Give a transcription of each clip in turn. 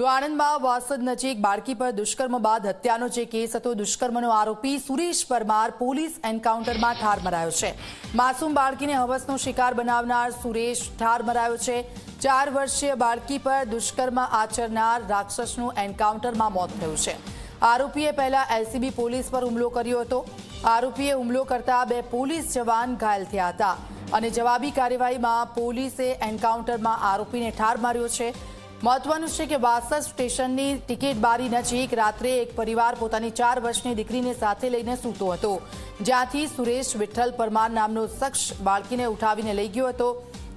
તો આણંદમાં વાસદ નજીક બાળકી પર દુષ્કર્મ બાદ હત્યાનો જે કેસ હતો, દુષ્કર્મનો આરોપી સુરેશ પરમાર પોલીસ એન્કાઉન્ટરમાં ઠાર મરાયો છે। માસૂમ બાળકીને હવસનો શિકાર બનાવનાર સુરેશ ઠાર મરાયો છે। 4 વર્ષીય બાળકી પર દુષ્કર્મ આચરનાર રાક્ષસનું એન્કાઉન્ટરમાં મોત થયું છે। આરોપીએ પહેલા એલસીબી પોલીસ પર હુમલો કર્યો હતો। આરોપીએ હુમલો કરતા 2 પોલીસ જવાન ઘાયલ થયા હતા અને જવાબી કાર્યવાહીમાં પોલીસે એન્કાઉન્ટરમાં આરોપીને ઠાર માર્યો છે। મહત્વનું છે કે વાસદ સ્ટેશનની ટિકિટ બારી નજીક રાત્રે એક પરિવાર પોતાની 4 વર્ષની દીકરીને સાથે લઈને સૂતો હતો, જ્યાંથી સુરેશ વિઠ્ઠલ પરમાર નામનો શખ્સ બાળકીને ઉઠાવીને લઈ ગયો હતો।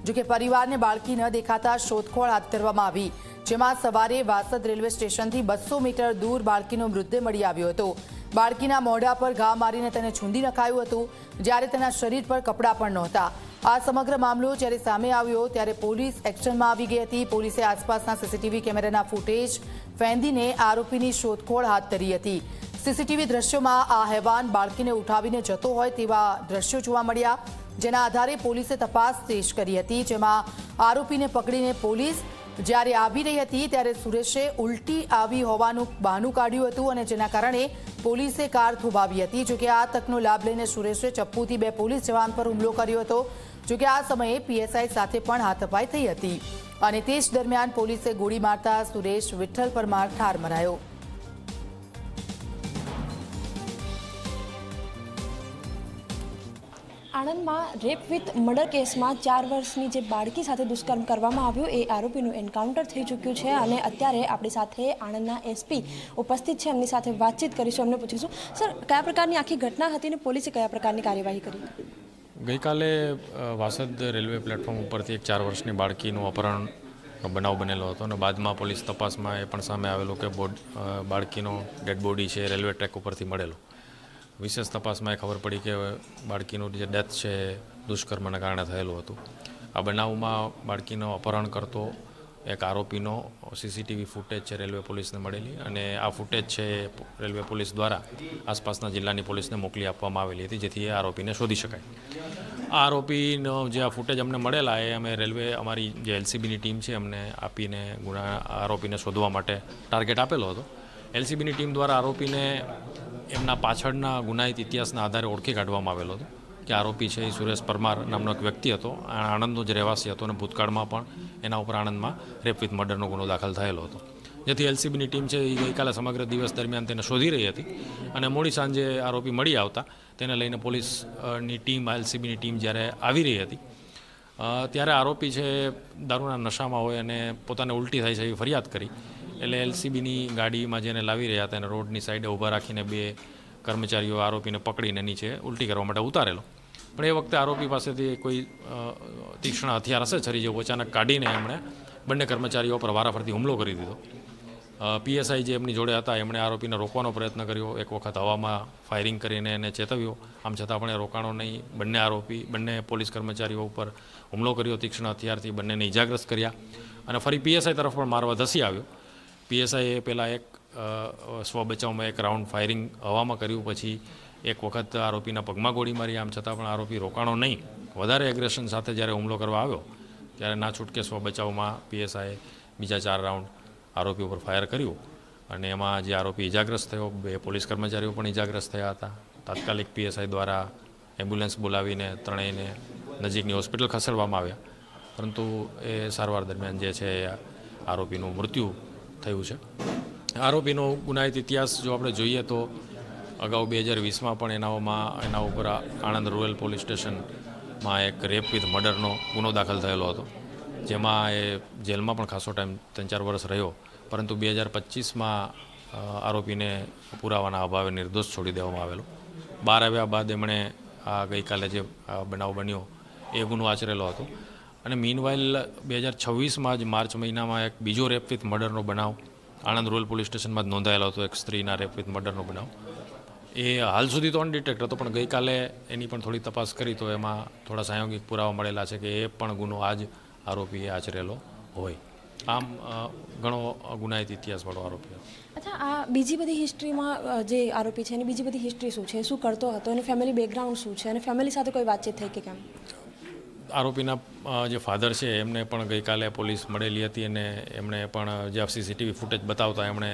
જોકે પરિવારને બાળકી ન દેખાતા શોધખોળ હાથ ધરવામાં આવી, જેમાં સવારે વાસદ રેલવે સ્ટેશનથી 200 મીટર દૂર બાળકીનો મૃતદેહ મળી આવ્યો હતો। બાળકીના મોઢા પર ઘા મારીને તેને છૂંદી નખાયું હતું, જ્યારે તેના શરીર પર કપડાં પણ નહોતા। આ સમગ્ર મામલો જ્યારે સામે આવ્યો ત્યારે પોલીસ એક્શનમાં આવી ગઈ હતી। પોલીસે આસપાસના સીસીટીવી કેમેરાના ફૂટેજ ફેંદીને આરોપીની શોધખોળ હાથ ધરી હતી। સીસીટીવી દ્રશ્યોમાં આ હેવાન બાળકીને ઉઠાવીને જતો હોય તેવા દ્રશ્યો જોવા મળ્યા, જેના આધારે પોલીસે તપાસ તેજ કરી હતી, જેમાં આરોપીને પકડીને પોલીસ જ્યારે આવી રહી હતી ત્યારે સુરેશે ઉલટી આવી હોવાનું બહાનું કાઢ્યું હતું અને જેના કારણે પોલીસે કાર થોભાવી હતી। જોકે આ તકનો લાભ લઈને સુરેશે ચપ્પુથી 2 પોલીસ જવાન પર હુમલો કર્યો હતો। જોકે આ સમયે પીએસઆઈ સાથે પણ હાથાપાઈ થઈ હતી અને તે જ દરમિયાન પોલીસે ગોળી મારતા સુરેશ વિઠ્ઠલ પરમાર ઠાર મરાયો। આણંદમાં રેપ વિથ મર્ડર કેસમાં 4 વર્ષની જે બાળકી સાથે દુષ્કર્મ કરવામાં આવ્યું એ આરોપીનું એન્કાઉન્ટર થઈ ચૂક્યું છે અને અત્યારે આપણી સાથે આણંદના એસપી ઉપસ્થિત છે, એમની સાથે વાતચીત કરીશું, એમને પૂછીશું સર કયા પ્રકારની આખી ઘટના હતી અને પોલીસે કયા પ્રકારની કાર્યવાહી કરી? ગઈકાલે વાસદ રેલવે પ્લેટફોર્મ ઉપરથી એક 4 વર્ષની બાળકીનું અપહરણ બનાવ બનેલો હતો અને બાદમાં પોલીસ તપાસમાં એ પણ સામે આવેલું કે બાળકીનો ડેડ બોડી છે રેલવે ટ્રેક ઉપરથી મળેલો। વિશેષ તપાસમાં એ ખબર પડી કે બાળકીનું જે ડેથ છે દુષ્કર્મના કારણે થયેલું હતું। આ બનાવમાં બાળકીનો અપહરણ કરતો એક આરોપીનો સીસીટીવી ફૂટેજ છે રેલવે પોલીસને મળેલી અને આ ફૂટેજ છે રેલવે પોલીસ દ્વારા આસપાસના જિલ્લાની પોલીસને મોકલી આપવામાં આવેલી હતી, જેથી એ આરોપીને શોધી શકાય। આ આરોપીનો જે આ ફૂટેજ અમને મળેલા એ અમે રેલવે અમારી જે એલસીબીની ટીમ છે અમને આપીને આરોપીને શોધવા માટે ટાર્ગેટ આપેલો હતો। એલસીબીની ટીમ દ્વારા આરોપીને એમના પાછળના ગુનાહિત ઇતિહાસના આધારે ઓળખી કાઢવામાં આવેલો હતો કે આરોપી છે એ સુરેશ પરમાર નામનો એક વ્યક્તિ હતો, આણંદનો જ રહેવાસી હતો અને ભૂતકાળમાં પણ એના ઉપર આણંદમાં રેપ વિથ મર્ડરનો ગુનો દાખલ થયેલો હતો, જેથી એલસીબીની ટીમ છે એ ગઈકાલે સમગ્ર દિવસ દરમિયાન તેને શોધી રહી હતી અને મોડી સાંજે આરોપી મળી આવતા તેને લઈને પોલીસની ટીમ એલસીબીની ટીમ જ્યારે આવી રહી હતી ત્યારે આરોપી છે દારૂના નશામાં હોય અને પોતાને ઉલટી થાય છે એવી ફરિયાદ કરી, એટલે એલસીબીની ગાડીમાં જેને લાવી રહ્યા હતા એને રોડની સાઈડે ઊભા રાખીને 2 કર્મચારીઓ આરોપીને પકડીને નીચે ઉલટી કરવા માટે ઉતારેલો। પણ એ વખતે આરોપી પાસેથી કોઈ તીક્ષ્ણ હથિયાર હશે છરી જેવું અચાનક કાઢીને એમણે બંને કર્મચારીઓ પર વારાફરતી હુમલો કરી દીધો। પીએસઆઈ જે એમની જોડે હતા એમણે આરોપીને રોકવાનો પ્રયત્ન કર્યો, એક વખત હવામાં ફાયરિંગ કરીને એને ચેતવ્યો, આમ છતાં પણ એ રોકાણો નહીં। બંને પોલીસ કર્મચારીઓ ઉપર હુમલો કર્યો તીક્ષ્ણ હથિયારથી, બંનેને ઇજાગ્રસ્ત કર્યા અને ફરી પીએસઆઈ તરફ પણ મારવા ધસી આવ્યો। પીએસઆઈએ પહેલાં એક સ્વ બચાવમાં એક રાઉન્ડ ફાયરિંગ હવામાં કર્યું, પછી એક વખત આરોપીના પગમાં ગોળી મારી, આમ છતાં પણ આરોપી રોકાણો નહીં। વધારે એગ્રેશન સાથે જ્યારે હુમલો કરવા આવ્યો ત્યારે ના છૂટકે સ્વ બચાવમાં પીએસઆઈએ બીજા 4 રાઉન્ડ આરોપી ઉપર ફાયર કર્યું અને એમાં જે આરોપી ઇજાગ્રસ્ત થયો, 2 પોલીસ કર્મચારીઓ પણ ઇજાગ્રસ્ત થયા હતા। તાત્કાલિક પીએસઆઈ દ્વારા એમ્બ્યુલન્સ બોલાવીને ત્રણેયને નજીકની હોસ્પિટલ ખસેડવામાં આવ્યા, પરંતુ એ સારવાર દરમિયાન જે છે એ આરોપીનું મૃત્યુ થયું છે। આરોપીનો ગુનાહિત ઇતિહાસ જો આપણે જોઈએ તો અગાઉ 2020માં પણ એના ઉપર આણંદ રૂરલ પોલીસ સ્ટેશનમાં એક રેપ વિથ મર્ડરનો ગુનો દાખલ થયેલો હતો, જેમાં એ જેલમાં પણ ખાસો ટાઈમ 3-4 વર્ષ રહ્યો, પરંતુ 2025માં આરોપીને પુરાવાના અભાવે નિર્દોષ છોડી દેવામાં આવેલો। બહાર આવ્યા બાદ એમણે આ ગઈકાલે જે બનાવ બન્યો એ ગુનો આચરેલો હતો અને મીનવાઇલ 2026માં જ માર્ચ મહિનામાં એક બીજો રેપ વિથ મર્ડરનો બનાવ આણંદ રૂરલ પોલીસ સ્ટેશનમાં જ નોંધાયેલો હતો, એક સ્ત્રીના રેપ વિથ મર્ડરનો બનાવ। એ હાલ સુધી તો અનડિટેક્ટ હતો, પણ ગઈકાલે એની પણ થોડી તપાસ કરી તો એમાં થોડા સાયોગિક પુરાવા મળેલા છે કે એ પણ ગુનો આ જ આરોપીએ આચરેલો હોય। આમ ઘણો ગુનાહિત ઇતિહાસવાળો આરોપી હતો। અચ્છા, આ બીજી બધી હિસ્ટ્રીમાં જે આરોપી છે એની બીજી બધી હિસ્ટ્રી શું છે, શું કરતો હતો, એનું ફેમિલી બેકગ્રાઉન્ડ શું છે અને ફેમિલી સાથે કોઈ વાતચીત થઈ કે કેમ? આરોપીના જે ફાધર છે એમને પણ ગઈકાલે પોલીસ મળેલી હતી અને એમણે પણ જે સીસીટીવી ફૂટેજ બતાવતા એમણે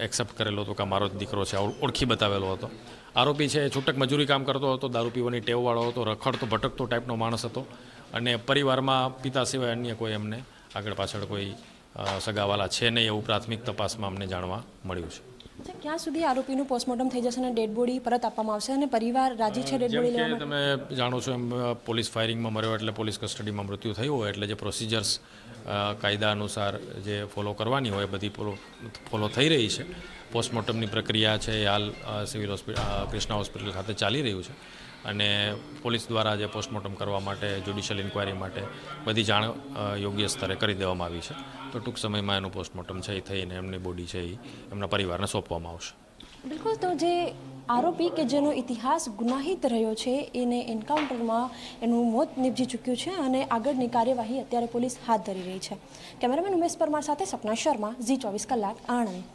એક્સેપ્ટ કરેલો હતો કે મારો જ દીકરો છે, ઓળખી બતાવેલો હતો. આરોપી છે એ છૂટક મજૂરી કામ કરતો હતો, દારૂ પીવાની ટેવવાળો હતો, રખડતો ભટકતો ટાઈપનો માણસ હતો અને પરિવારમાં પિતા સિવાય અન્ય કોઈ એમને આગળ પાછળ કોઈ સગાવાલા છે નહીં એવું પ્રાથમિક તપાસમાં અમને જાણવા મળ્યું છે. ક્યાં સુધી આરોપીનું પોસ્ટમોર્ટમ થઈ જશે અને ડેડ બોડી પરત આપવામાં આવશે અને પરિવાર રાજી છે ડેડ બોડી લેવા માટે? તમે જાણો છો એમ પોલીસ ફાયરિંગમાં મર્યો એટલે પોલીસ કસ્ટડીમાં મૃત્યુ થયું હોય એટલે જે પ્રોસિજર્સ કાયદા અનુસાર જે ફોલો કરવાની હોય બધી ફોલો થઈ રહી છે. પોસ્ટમોર્ટમની પ્રક્રિયા છે એ હાલ સિવિલ હોસ્પિટલ કૃષ્ણા હોસ્પિટલ ખાતે ચાલી રહ્યું છે અને પોલીસ દ્વારા જે પોસ્ટમોર્ટમ કરવા માટે જ્યુડિશિયલ ઇન્ક્વાયરી માટે બધી જાણ યોગ્ય સ્તરે કરી દેવામાં આવી છે. તો ટૂંક સમયમાં એનું પોસ્ટમોર્ટમ છે એ થઈને એમની બોડી છે એ એમના પરિવારને સોંપવામાં આવશે. બિલકુલ. તો જે આરોપી કે જેનો ઇતિહાસ ગુનાહિત રહ્યો છે એને એન્કાઉન્ટરમાં એનું મોત નીપજી ચૂક્યું છે અને આગળની કાર્યવાહી અત્યારે પોલીસ હાથ ધરી રહી છે. કેમેરામેન ઉમેશ પરમાર સાથે સપના શર્મા, ઝી 24 કલાક, આણંદ.